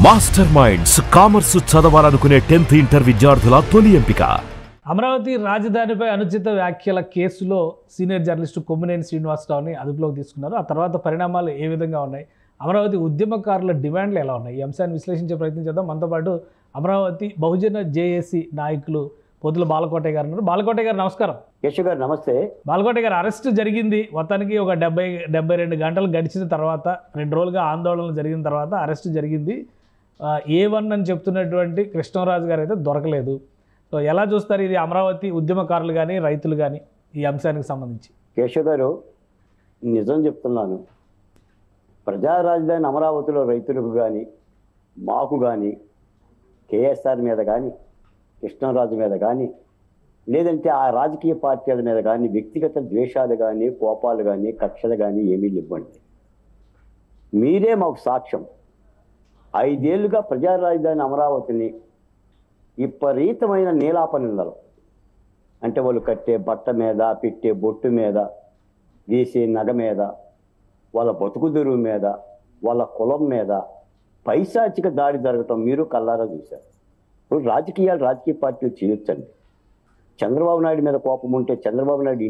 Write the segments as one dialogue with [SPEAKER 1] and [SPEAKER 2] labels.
[SPEAKER 1] Master minds commerce చదవాలనుకునే 10th inter విద్యార్థుల తొలి ఎంపిక.
[SPEAKER 2] అమరావతి రాజధానిపై అనుచిత వ్యాఖ్యల కేసులో సీనియర్ జర్నలిస్టు కొమ్మినేని శ్రీనివాసరావుని అదుపులోకి తీసుకున్నారు. ఆ తర్వాత పరిణామాలు ఏ విధంగా ఉన్నాయి, అమరావతి ఉద్యమకారుల డిమాండ్లు ఎలా ఉన్నాయి, ఈ అంశాన్ని విశ్లేషించే ప్రయత్నం చేద్దాం. మనతో పాటు అమరావతి బహుజన జేఏసీ నాయకులు పోతుల బాలకోటయ్య గారు ఉన్నారు. బాలకోటయ్య గారు నమస్కారం.
[SPEAKER 3] యశ్ గారు నమస్తే.
[SPEAKER 2] బాలకోటయ్య గారు, అరెస్ట్ జరిగింది మొత్తానికి ఒక 72 గంటలు గడిచిన తర్వాత, 2 రోజులుగా ఆందోళనలు జరిగిన తర్వాత అరెస్ట్ జరిగింది. A1 అని చెప్తున్నటువంటి కృష్ణరాజు గారు అయితే దొరకలేదు. సో ఎలా చూస్తారు ఇది అమరావతి ఉద్యమకారులు కానీ రైతులు కానీ ఈ అంశానికి సంబంధించి?
[SPEAKER 3] కేశవ్ గారు, నిజం చెప్తున్నాను, ప్రజా రాజధాని అమరావతిలో రైతులకు కానీ మాకు కానీ కేఎస్ఆర్ మీద కానీ కృష్ణరాజు మీద కానీ లేదంటే ఆ రాజకీయ పార్టీల మీద కానీ వ్యక్తిగత ద్వేషాలు కానీ కోపాలు కానీ కక్షలు కానీ ఏమీ ఇవ్వండి. మీరే మాకు సాక్ష్యం. 5 ఏళ్లుగా ప్రజా రాజధాని అమరావతిని విపరీతమైన నీలాపనిందలు, అంటే వాళ్ళు కట్టే బట్ట మీద, పెట్టే బొట్టు మీద, వేసే నగ మీద, వాళ్ళ బతుకుదెరువు మీద, వాళ్ళ కులం మీద పైశాచిక దాడి జరగటం మీరు కల్లారా చూశారు. ఇప్పుడు రాజకీయ పార్టీలు చేయొచ్చండి. చంద్రబాబు నాయుడు మీద కోపం ఉంటే చంద్రబాబు నాయుడు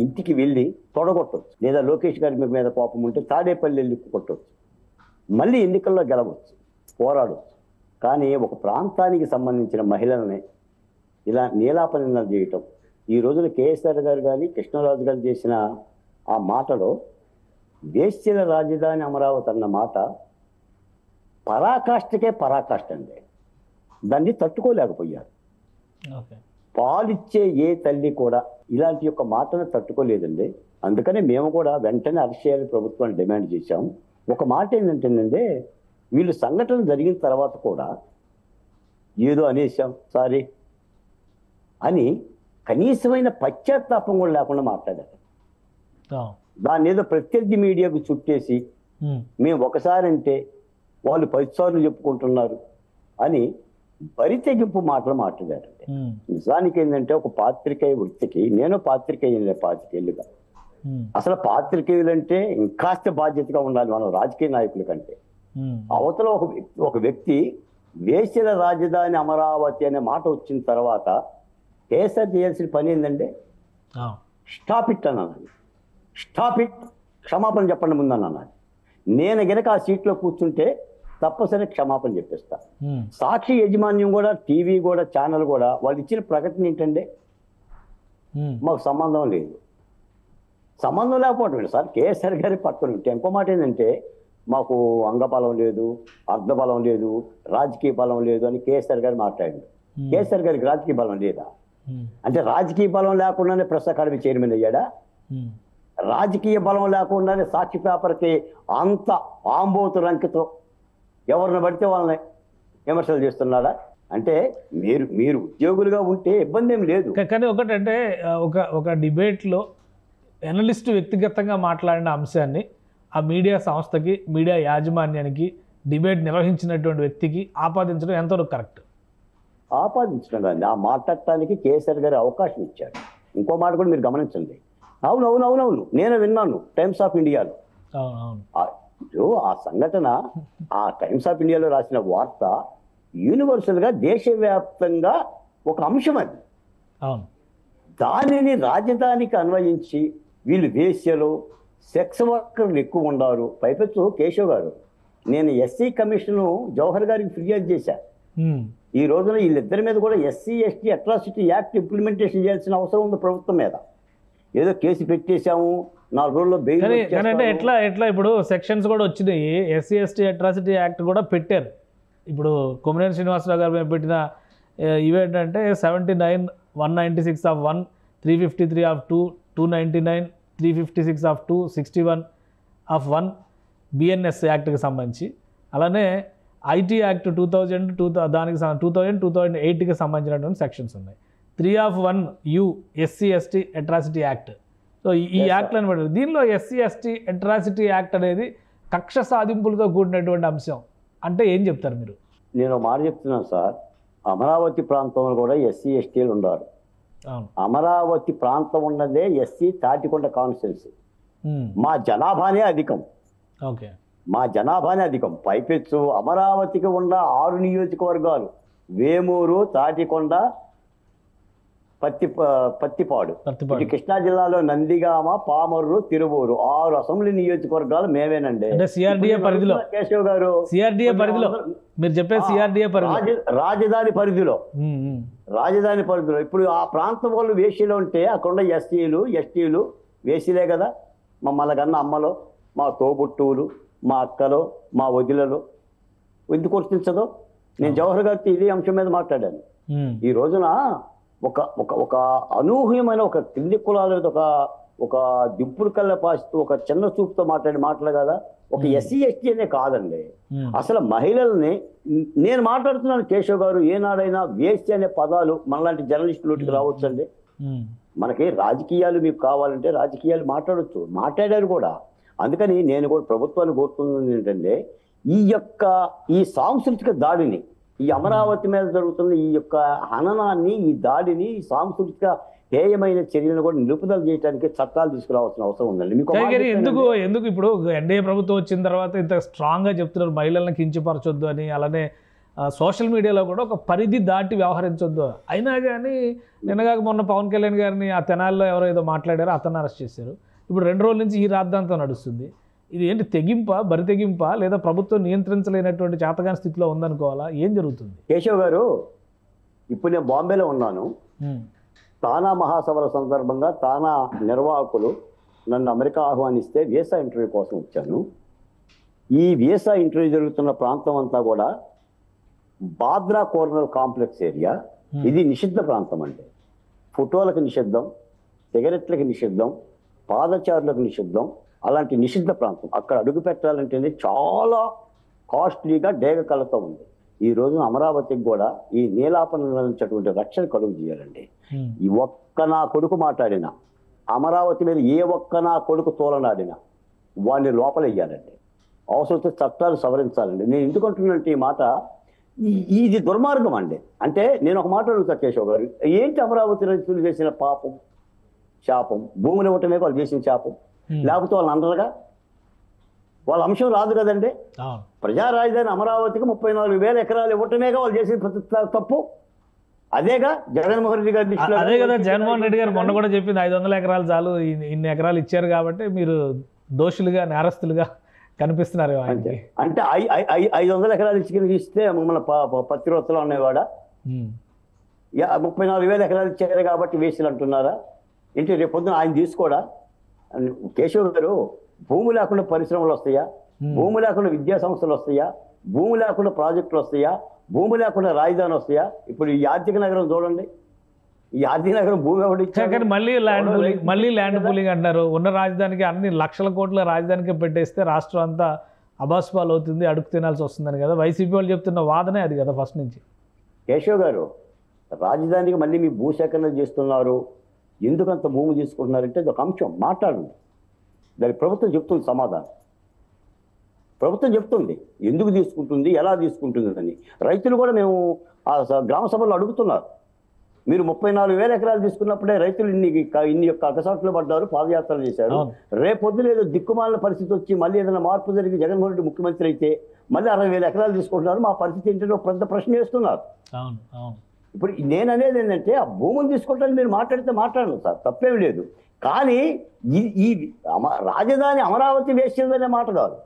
[SPEAKER 3] ఇంటికి వెళ్ళి తొడగొట్టవచ్చు, లేదా లోకేష్ గారి మీద కోపం ఉంటే తాడేపల్లి వెళ్ళి కొట్టవచ్చు, మళ్ళీ ఎన్నికల్లో గెలవచ్చు, పోరాడవచ్చు. కానీ ఒక ప్రాంతానికి సంబంధించిన మహిళల్ని ఇలా నీలాపనిందలు చేయటం, ఈ రోజున కేఎస్ఆర్ గారు కానీ కృష్ణరాజు గారు చేసిన ఆ మాటలో వేశ్యల రాజధాని అమరావతి అన్న మాట పరాకాష్ఠకే పరాకాష్ఠ అండి. దాన్ని తట్టుకోలేకపోయారు. పాలిచ్చే ఏ తల్లి కూడా ఇలాంటి యొక్క మాటను తట్టుకోలేదండి. అందుకనే మేము కూడా వెంటనే అరెస్ట్ చేయాలని ప్రభుత్వాన్ని డిమాండ్ చేశాం. ఒక మాట ఏంటంటేనండి, వీళ్ళు సంఘటన జరిగిన తర్వాత కూడా ఏదో అనేసాం సారీ అని కనీసమైన పశ్చాత్తాపం కూడా లేకుండా మాట్లాడారు. దాన్ని ఏదో ప్రత్యర్థి మీడియాకు చుట్టేసి మేము ఒకసారి అంటే వాళ్ళు 10 సార్లు చెప్పుకుంటున్నారు అని బరితెగింపు మాటలు మాట్లాడారండి. నిజానికి ఏంటంటే ఒక పాత్రికేయ వృత్తికి, నేను పాత్రికేయులే 25 ఏళ్ళుగా, అసలు పాత్రికేయులంటే ఇంకాస్త బాధ్యతగా ఉండాలి మనం రాజకీయ నాయకుల కంటే. అవతల ఒక వ్యక్తి వేశ్యల రాజధాని అమరావతి అనే మాట వచ్చిన తర్వాత కేసీఆర్ చేయాల్సిన పని ఏంటంటే స్టాప్ ఇట్ అన్నాను. స్టాప్ ఇట్, క్షమాపణ చెప్పండి ముందన్నాను. నేను గనక ఆ సీట్లో కూర్చుంటే తప్పనిసరి క్షమాపణ చెప్పేస్తా. సాక్షి యాజమాన్యం కూడా, టీవీ కూడా, ఛానల్ కూడా వాళ్ళు ఇచ్చిన ప్రకటన ఏంటంటే మాకు సంబంధం లేదు. సంబంధం లేకపోవటం సార్, కేసీఆర్ గారి పక్కన ఉంటే. ఇంకో మాట ఏంటంటే మాకు అంగబలం లేదు, అర్ధబలం లేదు, రాజకీయ బలం లేదు అని కేసీఆర్ గారు మాట్లాడారు. కేసీఆర్ గారికి రాజకీయ బలం లేదా? అంటే రాజకీయ బలం లేకుండానే ప్రెస్ అకాడమీ చైర్మన్ అయ్యాడా? రాజకీయ బలం లేకుండానే సాక్షి పేపర్కి అంత ఆంబోతు రంకితో ఎవరిని పడితే వాళ్ళని విమర్శలు చేస్తున్నాడా? అంటే మీరు ఉద్యోగులుగా ఉంటే ఇబ్బంది ఏం లేదు.
[SPEAKER 2] కానీ ఒకటంటే ఒక డిబేట్లో ఎనలిస్ట్ వ్యక్తిగతంగా మాట్లాడిన అంశాన్ని ఆ మీడియా సంస్థకి, మీడియా యాజమాన్యానికి, డిబేట్ నిర్వహించినటువంటి వ్యక్తికి ఆపాదించడం ఎంతవరకు కరెక్ట్?
[SPEAKER 3] ఆపాదించడం కాదు, ఆ మాట్లాడటానికి కేసీఆర్ గారు అవకాశం ఇచ్చారు. ఇంకో మాట కూడా మీరు గమనించండి. అవును నేను విన్నాను టైమ్స్ ఆఫ్ ఇండియాలో. ఆ సంఘటన, ఆ టైమ్స్ ఆఫ్ ఇండియాలో రాసిన వార్త యూనివర్సల్గా దేశవ్యాప్తంగా ఒక అంశం అది. దానిని రాజధానికి అన్వయించి వీళ్ళు వేశ్యలు, సెక్స్ వర్కర్లు ఎక్కువ ఉన్నారు. పైపెచ్చు కేశవ్ గారు, నేను ఎస్సీ కమిషన్ జవహర్ గారికి ఫిర్యాదు చేశాను. ఈ రోజున వీళ్ళిద్దరి మీద కూడా SC ST atrocity act implementation చేయాల్సిన అవసరం ఉంది ప్రభుత్వం మీద. ఏదో కేసు పెట్టేశాము, 4 రోజుల్లో బెయిల్.
[SPEAKER 2] అంటే ఎట్లా ఇప్పుడు సెక్షన్స్ కూడా వచ్చినాయి. ఎస్సీ ఎస్టీ అట్రాసిటీ యాక్ట్ కూడా పెట్టారు. ఇప్పుడు కొమ్మినేని శ్రీనివాసరావు గారి మీద పెట్టిన ఇవేంటంటే 79, 196 of 1, 353 of 2, 299, 356 of 2, 61 of 1 BNS యాక్ట్కి సంబంధించి. అలానే ఐటీ యాక్ట్ 2008కి సంబంధించినటువంటి సెక్షన్స్ ఉన్నాయి. 3 of 1 u SC ST atrocity act. So ఈ యాక్ట్లను పెట్టారు. దీనిలో ఎస్సీ ఎస్టీ అట్రాసిటీ యాక్ట్ అనేది కక్ష సాధింపులతో కూడినటువంటి అంశం అంటే ఏం చెప్తారు మీరు?
[SPEAKER 3] నేను మాట చెప్తున్నాను సార్, అమరావతి ప్రాంతంలో కూడా ఎస్సీ ఎస్టీలు ఉన్నారు. అమరావతి ప్రాంతం ఉన్నదే ఎస్సీ తాటికొండ కాన్స్టిట్యున్సీ. మా జనాభానే అధికం. మా జనాభానే అధికం. పైపెచ్చు అమరావతికి ఉన్న 6 నియోజకవర్గాలు వేమూరు, తాటికొండ, పత్తిపాడు. ఇటు కృష్ణా జిల్లాలో నందిగామ, పామర్రు, తిరువూరు 6 అసెంబ్లీ నియోజకవర్గాలు మేమేనండి.
[SPEAKER 2] అంటే సిఆర్డీఏ పరిధిలో,
[SPEAKER 3] కేశవ్ గారు
[SPEAKER 2] సిఆర్డీఏ పరిధిలో మీరు చెప్పే సిఆర్డీఏ పరిధిలో,
[SPEAKER 3] రాజధాని పరిధిలో, రాజధాని పరిధిలో. ఇప్పుడు ఆ ప్రాంతం వాళ్ళు వేసీలో ఉంటే అక్కడ ఉన్న ఎస్సీలు, ఎస్టీలు వేసీలే కదా. మమ్మల్ని కన్నా అమ్మలో, మా తోబుట్టువులు, మా అక్కలో, మా వదిలలో ఎందుకు గుర్తించదో? నేను జవహర్ గారితో ఇదే అంశం మీద మాట్లాడాను. ఈ రోజున ఒక ఒక ఒక అనూహ్యమైన ఒక కింది కులాల మీద ఒక దింపుడు కళ్ళ పాస్తూ ఒక చిన్న చూపుతో మాటలు కదా. ఒక ఎస్సీ ఎస్టీ అనే కాదండి, అసలు మహిళల్ని నేను మాట్లాడుతున్నాను. కేశవ్ గారు ఏనాడైనా వేస్ట్ అనే పదాలు మనలాంటి జర్నలిస్టులకి రావచ్చండి. మనకి రాజకీయాలు మీకు కావాలంటే రాజకీయాలు మాట్లాడొచ్చు, మాట్లాడారు కూడా. అందుకని నేను కూడా ప్రభుత్వాన్ని కోరుతున్నది ఏంటంటే ఈ సాంస్కృతిక దాడిని, ఈ అమరావతి మీద జరుగుతున్న ఈ యొక్క హననాన్ని, ఈ దాడిని, ఈ సాంస్కృతిక హేయమైన చర్యలను కూడా నిలుపుదల చేయడానికి చట్టాలు తీసుకురావాల్సిన అవసరం ఉందండి. మీకు
[SPEAKER 2] ఎందుకు ఇప్పుడు ఎన్డీఏ ప్రభుత్వం వచ్చిన తర్వాత ఇంత స్ట్రాంగ్గా చెప్తున్నారు మహిళలను కించపరచొద్దు అని, అలానే సోషల్ మీడియాలో కూడా ఒక పరిధి దాటి వ్యవహరించొద్దు. అయినా కానీ నిన్నగాక మొన్న పవన్ కళ్యాణ్ గారిని ఆ తెనాల్లో ఎవరో ఏదో మాట్లాడారో అతన్ని అరెస్ట్ చేశారు. ఇప్పుడు 2 రోజుల నుంచి ఈ రాద్ధాంతం నడుస్తుంది. ఇది ఏంటి, తెగింపా, బరి తెగింపా, లేదా ప్రభుత్వం నియంత్రించలేనటువంటి చేతగాని స్థితిలో ఉందనుకోవాలా? ఏం జరుగుతుంది?
[SPEAKER 3] కేశవ్ గారు, ఇప్పుడు నేను బాంబేలో ఉన్నాను. తానా మహాసభల సందర్భంగా తానా నిర్వాహకులు నన్ను అమెరికా ఆహ్వానిస్తే వీసా ఇంటర్వ్యూ కోసం వచ్చాను. ఈ వీసా ఇంటర్వ్యూ జరుగుతున్న ప్రాంతం అంతా కూడా బాంద్రా కార్నర్ కాంప్లెక్స్ ఏరియా. ఇది నిషిద్ధ ప్రాంతం అండి. ఫోటోలకు నిషిద్ధం, సిగరెట్లకు నిషిద్ధం, పాదచారులకు నిషిద్ధం. అలాంటి నిషిద్ధ ప్రాంతం. అక్కడ అడుగు పెట్టాలంటేనే చాలా కాస్ట్లీగా డేగ కళతో ఉంది. ఈ రోజున అమరావతికి కూడా ఈ నీలాపనటువంటి రక్షణ కలుగు చేయాలండి. ఈ ఒక్క నా కొడుకు మాట్లాడినా, అమరావతి మీద ఏ ఒక్క నా కొడుకు తోలనాడినా వాడిని లోపలెయ్యాలండి. అవసరమైతే చట్టాలు సవరించాలండి. నేను ఎందుకంటున్నానంటే ఈ మాట, ఇది దుర్మార్గం అండి. అంటే నేను ఒక మాట అడుగుతా కేశవ్ గారు, ఏంటి అమరావతి రైతులు చేసిన పాపం, శాపం? భూములు ఇవ్వటమే వాళ్ళు చేసిన శాపం, లేకపోతే వాళ్ళు అందరుగా వాళ్ళ అంశం రాదు కదండి. ప్రజా రాజధాని అమరావతికి 34,000 ఎకరాలు ఇవ్వటమేగా వాళ్ళు చేసిన తప్పు. అదేగా జగన్మోహన్ రెడ్డి గారి,
[SPEAKER 2] అదే కదా జగన్మోహన్ రెడ్డి గారు మొన్న కూడా చెప్పింది 500 ఎకరాలు చాలు, ఇన్ని ఎకరాలు ఇచ్చారు కాబట్టి మీరు దోషులుగా, నేరస్తులుగా కనిపిస్తున్నారు.
[SPEAKER 3] అంటే 500 ఎకరాలు ఇస్తే మమ్మల్ని పత్తిరోత్తలో అనేవాడా? 34,000 ఎకరాలు ఇచ్చారు కాబట్టి వేసులు అంటున్నారా? ఏంటి రేపు పొద్దున ఆయన తీసుకోడా? కేశవ్ గారు, భూమి లేకుండా పరిశ్రమలు వస్తాయా? భూమి లేకుండా విద్యా సంస్థలు వస్తాయా? భూమి లేకుండా ప్రాజెక్టులు వస్తాయా? భూమి లేకుండా రాజధాని వస్తాయా? ఇప్పుడు ఈ ఆర్థిక నగరం చూడండి, ఈ ఆర్థిక నగరం భూమి
[SPEAKER 2] ఎవరు మళ్ళీ ల్యాండ్ పూలింగ్ అంటున్నారు. ఉన్న రాజధానికి అన్ని లక్షల కోట్ల రాజధానికి పెట్టేస్తే రాష్ట్రం అంతా అబాస్పాలు అవుతుంది, అడుగు తినాల్సి వస్తుందని కదా వైసీపీ వాళ్ళు చెప్తున్న వాదనే అది కదా ఫస్ట్ నుంచి.
[SPEAKER 3] కేశవ్ గారు, రాజధానికి మళ్ళీ మీ భూసేకరణ చేస్తున్నారు, ఎందుకంత భూమి తీసుకుంటున్నారంటే అది ఒక అంశం. మాట్లాడండి, దానికి ప్రభుత్వం చెప్తుంది సమాధానం. ప్రభుత్వం చెప్తుంది ఎందుకు తీసుకుంటుంది, ఎలా తీసుకుంటుంది అని. రైతులు కూడా మేము ఆ గ్రామ సభలో అడుగుతున్నారు. మీరు 34,000 ఎకరాలు తీసుకున్నప్పుడే రైతులు ఇన్ని యొక్క అగసాట్లు పడ్డారు, పాదయాత్రలు చేశారు. రేపొద్దున ఏదో దిక్కుమాలిన పరిస్థితి వచ్చి మళ్ళీ ఏదైనా మార్పు జరిగి జగన్మోహన్ రెడ్డి ముఖ్యమంత్రి అయితే మళ్ళీ 60,000 ఎకరాలు తీసుకుంటున్నారు, మా పరిస్థితి ఏంటంటే పెద్ద ప్రశ్న వేస్తున్నారు. ఇప్పుడు నేను అనేది ఏంటంటే, ఆ భూములు తీసుకోవటానికి మీరు మాట్లాడితే మాట్లాడను సార్, తప్పేమి లేదు. కానీ ఈ రాజధాని అమరావతి వేసిందనే మాట కాదు,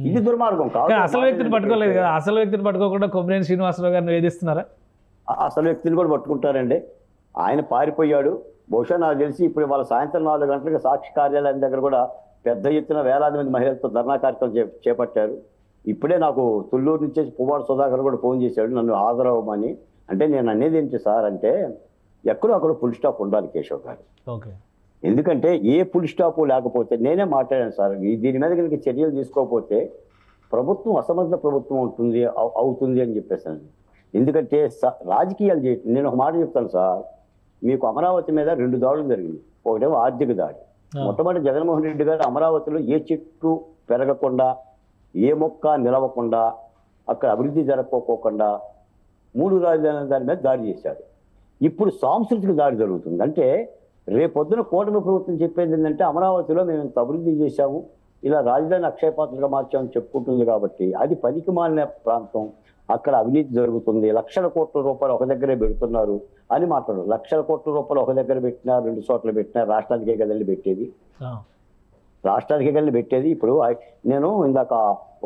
[SPEAKER 3] ఇది దుర్మార్గం కాదు.
[SPEAKER 2] అసలు వ్యక్తిని పట్టుకోలేదు కదా, అసలు వ్యక్తిని పట్టుకోకుండా కొమ్మినేని శ్రీనివాసరావు గారిని వేధిస్తున్నారా?
[SPEAKER 3] అసలు వ్యక్తిని కూడా పట్టుకుంటారండి. ఆయన పారిపోయాడు. బహుశా నాకు తెలిసి ఇప్పుడు వాళ్ళ సాయంత్రం 4 గంటలకు సాక్షి కార్యాలయం దగ్గర కూడా పెద్ద ఎత్తున వేలాది మంది మహిళలతో ధర్నా కార్యక్రమం చేపట్టారు. ఇప్పుడే నాకు తుళ్ళూరు నుంచి పువ్వాడు సుధాకర్ కూడా ఫోన్ చేశాడు నన్ను హాజరవ్వమని. అంటే నేను అనేది ఏంటి సార్ అంటే, ఎక్కడో అక్కడ ఫుల్ స్టాప్ ఉండాలి కేశవ్ గారు. ఎందుకంటే ఏ ఫుల్ స్టాప్ లేకపోతే, నేనే మాట్లాడాను సార్, దీని మీద కనుక చర్యలు తీసుకోకపోతే ప్రభుత్వం అసమర్థ ప్రభుత్వం అవుతుంది అని చెప్పేసాను. ఎందుకంటే రాజకీయాలు చేయటం. నేను ఒక మాట చెప్తాను సార్, మీకు అమరావతి మీద 2 దాడులు జరిగింది. ఒకటేమో ఆర్థిక దాడి. మొట్టమొదటి జగన్మోహన్ రెడ్డి గారు అమరావతిలో ఏ చెట్టు పెరగకుండా, ఏ మొక్క నిలవకుండా, అక్కడ అభివృద్ధి జరగకోకుండా 3 రాజధానుల దాని మీద దాడి చేశారు. ఇప్పుడు సాంస్కృతిక దాడి జరుగుతుంది. అంటే రేపొద్దున కూటమి ప్రభుత్వం చెప్పేది ఏంటంటే, అమరావతిలో మేము ఇంత అభివృద్ధి చేశాము, ఇలా రాజధాని అక్షయపాత్రగా మార్చామని చెప్పుకుంటుంది కాబట్టి అది పనికి మాలిన ప్రాంతం, అక్కడ అవినీతి జరుగుతుంది, లక్షల కోట్ల రూపాయలు ఒక దగ్గరే పెడుతున్నారు అని మాట్లాడు. లక్షల కోట్ల రూపాయలు ఒక దగ్గర పెట్టినా, 2 చోట్ల పెట్టినా రాష్ట్రానికే కదండి పెట్టేది, రాష్ట్రానికే కదండి పెట్టేది. ఇప్పుడు నేను ఇందాక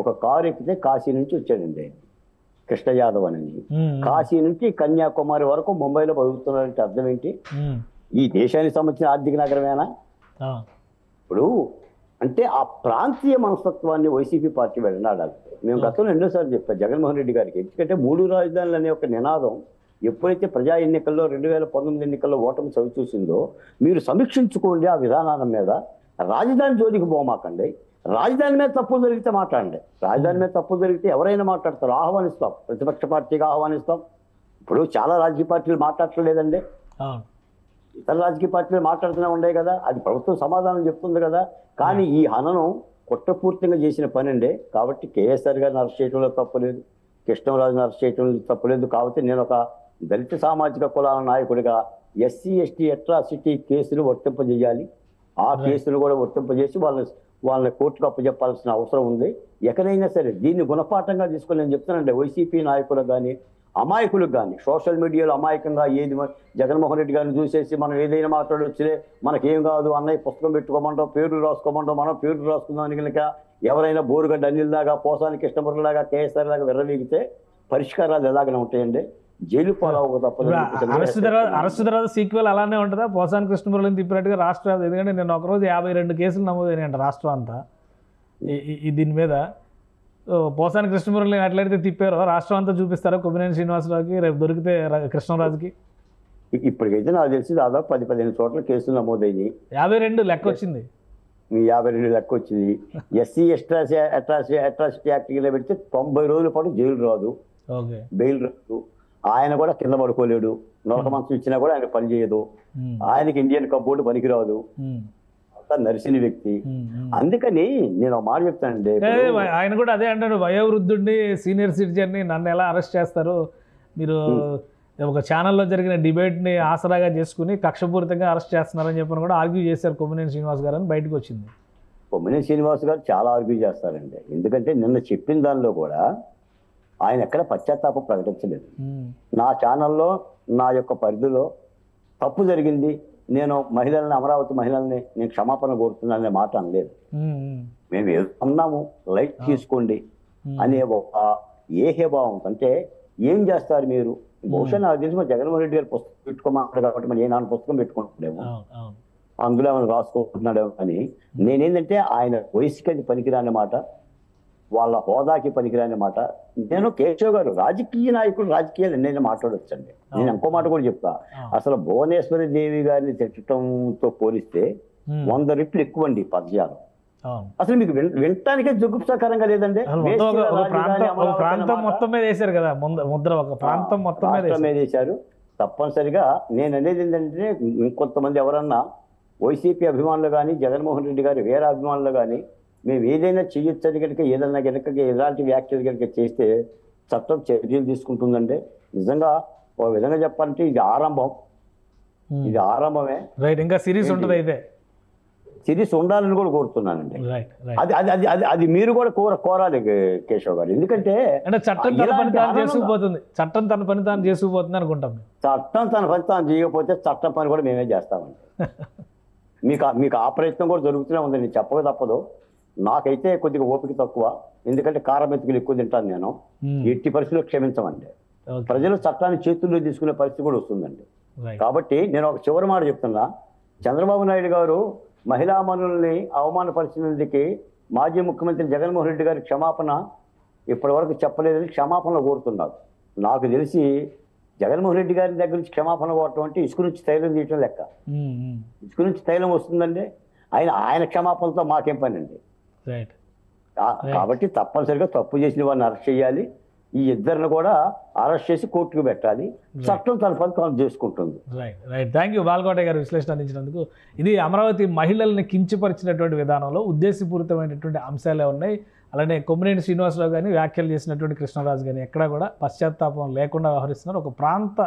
[SPEAKER 3] ఒక కారు ఎక్కితే కాశీ నుంచి వచ్చాడండి కృష్ణ యాదవ్ అని, కాశీ నుంచి కన్యాకుమారి వరకు ముంబైలో బతుకుతున్నారంటే అర్థం ఏంటి? ఈ దేశానికి సంబంధించిన ఆర్థిక నగరమేనా? ఇప్పుడు అంటే ఆ ప్రాంతీయ మనస్తత్వాన్ని వైసీపీ పార్టీ వెళ్ళనాడాలి. మేము గతంలో ఎన్నోసార్లు చెప్పాం జగన్మోహన్ రెడ్డి గారికి, ఎందుకంటే 3 రాజధానులు అనే ఒక నినాదం ఎప్పుడైతే ప్రజా ఎన్నికల్లో 2019 ఎన్నికల్లో ఓటమి చవి చూసిందో మీరు సమీక్షించుకోండి ఆ విధానాల మీద. రాజధాని జోలికి పోమాకండి, రాజధాని మీద తప్పులు జరిగితే మాట్లాడండి. రాజధాని మీద తప్పులు జరిగితే ఎవరైనా మాట్లాడతారు, ఆహ్వానిస్తాం, ప్రతిపక్ష పార్టీగా ఆహ్వానిస్తాం. ఇప్పుడు చాలా రాజకీయ పార్టీలు మాట్లాడలేదండి, ఇతర రాజకీయ పార్టీలు మాట్లాడుతూనే ఉండే కదా, అది ప్రభుత్వం సమాధానం చెప్తుంది కదా. కానీ ఈ హననం కుట్రపూర్తిగా చేసిన పని అండి. కాబట్టి కేఎస్ఆర్ గారిని అరెస్ట్ చేయడంలో తప్పులేదు, కృష్ణరాజుని అరెస్ట్ చేయడంలో తప్పులేదు. కాబట్టి నేను ఒక దళిత సామాజిక కులాల నాయకుడిగా ఎస్సీ ఎస్టీ అట్రాసిటీ కేసులు వర్తింపజేయాలి, ఆ కేసులు కూడా వర్తింపజేసి వాళ్ళని కోర్టుకు అప్పచెప్పాల్సిన అవసరం ఉంది. ఎక్కడైనా సరే దీన్ని గుణపాఠంగా తీసుకొని నేను చెప్తానండి, వైసీపీ నాయకులకు కానీ అమాయకులకు కానీ సోషల్ మీడియాలో అమాయకంగా ఏది జగన్మోహన్ రెడ్డి గారిని చూసేసి మనం ఏదైనా మాట్లాడొచ్చే, మనకేం కాదు అన్నయ్య పుస్తకం పెట్టుకోమంటాం, పేర్లు రాసుకోమంటాం, మనం పేర్లు రాసుకుందాం కనుక ఎవరైనా బోరుగడ్డ అనిల్లాగా, పోసానికి కృష్ణమురళిలాగా, కేఎస్ఆర్ లాగా విర్రవీగితే పరిష్కారాలు ఎలాగనే ఉంటాయండి? జైలు పాలవ తప్పదు.
[SPEAKER 2] అరెస్ట్ తర్వాత సీక్వెల్ అలానే ఉంటుందా? పోసాని కృష్ణమురళిని తిప్పినట్టుగా రాష్ట్ర, ఎందుకంటే నేను ఒకరోజు 52 కేసులు నమోదైనాయంట రాష్ట్రం అంతా దీని మీద. పోసాని కృష్ణమురళిని ఎట్లయితే తిప్పారో రాష్ట్రం అంతా చూపిస్తారో కొమ్మినేని శ్రీనివాసరావుకి, రేపు దొరికితే కృష్ణరాజుకి?
[SPEAKER 3] ఇప్పటికైతే నాకు తెలిసి దాదాపు 10-15 చోట్ల కేసులు నమోదైనాయి.
[SPEAKER 2] 52 లెక్క వచ్చింది,
[SPEAKER 3] 52 లెక్క వచ్చింది. ఎస్సీ అట్రాసిటీ యాక్ట్ కింద పెడితే 90 రోజుల పాటు జైలు రాదు, బెయిల్ రాదు. ఆయన కూడా కింద పడుకోలేడు, నొరక మంచం ఇచ్చినా కూడా ఆయన పని చేయదు, ఆయనకి ఇండియన్ కబోర్డు పనికిరాదు, నరిసిన వ్యక్తి. అందుకని నేను ఒక మాట చెప్తానండి,
[SPEAKER 2] ఆయన కూడా అదే అంటాడు, వయోవృద్ధుడిని సీనియర్ సిటిజన్ని నన్ను ఎలా అరెస్ట్ చేస్తారు, మీరు ఒక ఛానల్లో జరిగిన డిబేట్ని ఆసరాగా చేసుకుని కక్షపూరితంగా అరెస్ట్ చేస్తున్నారని చెప్పని కూడా ఆర్గ్యూ చేశారు కొమ్మినేని శ్రీనివాస్ గారు అని బయటకు వచ్చింది.
[SPEAKER 3] కొమ్మినేని శ్రీనివాస్ గారు చాలా ఆర్గ్యూ చేస్తారండి, ఎందుకంటే నిన్న చెప్పిన దానిలో కూడా ఆయన ఎక్కడ పశ్చాత్తాపం ప్రకటించలేదు. నా ఛానల్లో నా యొక్క పరిధిలో తప్పు జరిగింది, నేను మహిళల్ని, అమరావతి మహిళల్ని నేను క్షమాపణ కోరుతున్నాననే మాట అనలేదు. మేము ఏదో అన్నాము, లైట్ తీసుకోండి అనే ఒక ఏహ్యభావం. అంటే ఏం చేస్తారు మీరు? బహుశా నాకు తెలిసి జగన్మోహన్ రెడ్డి గారు పుస్తకం పెట్టుకోమన్నారు కాబట్టి మరి నాన్న పుస్తకం పెట్టుకుంటున్నాడేమో, అందులో ఏమైనా రాసుకుంటున్నాడేమో. అని నేనేంటంటే ఆయన వయసుకి అది పనికిరాని మాట, వాళ్ళ హోదాకి పనికిరాని మాట. నేను కేశవ్ గారు రాజకీయ నాయకుడు, రాజకీయాలు ఎన్నైనా మాట్లాడొచ్చండి. నేను ఇంకో మాట కూడా చెప్తా, అసలు భువనేశ్వరి దేవి గారిని తిట్టడంతో పోలిస్తే 100 రెట్లు ఎక్కువ అండి పద్యాలు. అసలు మీకు వినటానికే జుగుప్సాకరంగా లేదండి.
[SPEAKER 2] ప్రాంతం మొత్తం మీద వేశారు కదా ముద్ర, ఒక ప్రాంతం మొత్తం మీద
[SPEAKER 3] వేశారు. తప్పనిసరిగా నేను అనేది ఏంటంటే, ఇంకొంతమంది ఎవరన్నా వైసీపీ అభిమానులు కానీ, జగన్మోహన్ రెడ్డి గారి వేరే అభిమానులు కానీ, మేము ఏదైనా చేయొచ్చని కనుక, ఏదైనా కనుక ఎలాంటి వ్యాఖ్యలు కనుక చేస్తే చట్టం చర్యలు తీసుకుంటుందండి. నిజంగా ఒక విధంగా చెప్పాలంటే ఇది ఆరంభం, ఇది ఆరంభమే.
[SPEAKER 2] రైట్, ఇంకా సిరీస్ ఉంటుంది, అయితే
[SPEAKER 3] సిరీస్ ఉండాలని కూడా కోరుతున్నానండి. అది అది అది అది అది మీరు కూడా కోరాలి కేశవ్ గారు, ఎందుకంటే
[SPEAKER 2] చట్టం తన పని తాను చేసుకుపోతుంది, చట్టం తన పని తాను చేసుకుపోతుంది అనుకుంటాం.
[SPEAKER 3] చట్టం తన పని తాను చేయకపోతే చట్టం పని కూడా మేమే చేస్తామండి. మీకు ఆ ప్రయత్నం కూడా జరుగుతూనే ఉంది, నేను చెప్పక తప్పదు. నాకైతే కొద్దిగా ఓపిక తక్కువ, ఎందుకంటే కారం మెతుకులు ఎక్కువ తింటాను నేను. ఎట్టి పరిస్థితుల్లో క్షమించమండి, ప్రజలు చట్టాన్ని చేతుల్లో తీసుకునే పరిస్థితి కూడా వస్తుందండి. కాబట్టి నేను ఒక చివరి మాట చెప్తున్నా, చంద్రబాబు నాయుడు గారు మహిళా మనుల్ని అవమానపరిచినందుకు మాజీ ముఖ్యమంత్రి జగన్మోహన్ రెడ్డి గారి క్షమాపణ ఇప్పటి వరకు చెప్పలేదని క్షమాపణలు కోరుతున్నారు. నాకు తెలిసి జగన్మోహన్ రెడ్డి గారి దగ్గర నుంచి క్షమాపణ కోరటం అంటే ఇసుక నుంచి తైలం తీయటం లెక్క. ఇసుక నుంచి తైలం వస్తుందండి, ఆయన క్షమాపణతో మాకేం పని అండి. కాబట్టి తప్పనిసరిగా తప్పు చేసిన వారిని అరెస్ట్ చేయాలి, ఈ ఇద్దరిని కూడా అరెస్ట్ చేసి కోర్టుకు పెట్టాలి, చట్టం తన పని తాను చేసుకుంటుంది.
[SPEAKER 2] రైట్. థ్యాంక్ యూ బాలకోటయ్య గారు విశ్లేషణ అందించినందుకు. ఇది అమరావతి మహిళల్ని కించపరిచినటువంటి విధానంలో ఉద్దేశపూరితమైనటువంటి అంశాలే ఉన్నాయి. అలానే కొమ్మినేని శ్రీనివాసరావు గారిని వ్యాఖ్యలు చేసినటువంటి కృష్ణరాజు గారిని ఎక్కడా కూడా పశ్చాత్తాపం లేకుండా వ్యవహరిస్తున్నారు. ఒక ప్రాంత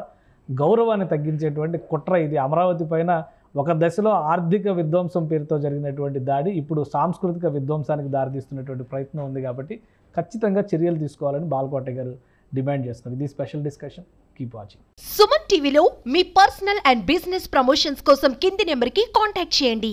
[SPEAKER 2] గౌరవాన్ని తగ్గించేటువంటి కుట్ర ఇది. అమరావతి పైన ఒక దశలో ఆర్థిక విధ్వంసం పేరుతో జరిగినటువంటి దాడి ఇప్పుడు సాంస్కృతిక విధ్వంసానికి దారితీస్తున్నటువంటి ప్రయత్నం ఉంది కాబట్టి ఖచ్చితంగా చర్యలు తీసుకోవాలని బాలకోట గారు డిమాండ్ చేస్తున్నారు. ఇది special discussion. Keep watching.
[SPEAKER 4] Suman టీవీలో మీ పర్సనల్ అండ్ బిజినెస్ ప్రమోషన్స్ కోసం కింది నెంబర్కి కాంటాక్ట్ చేయండి.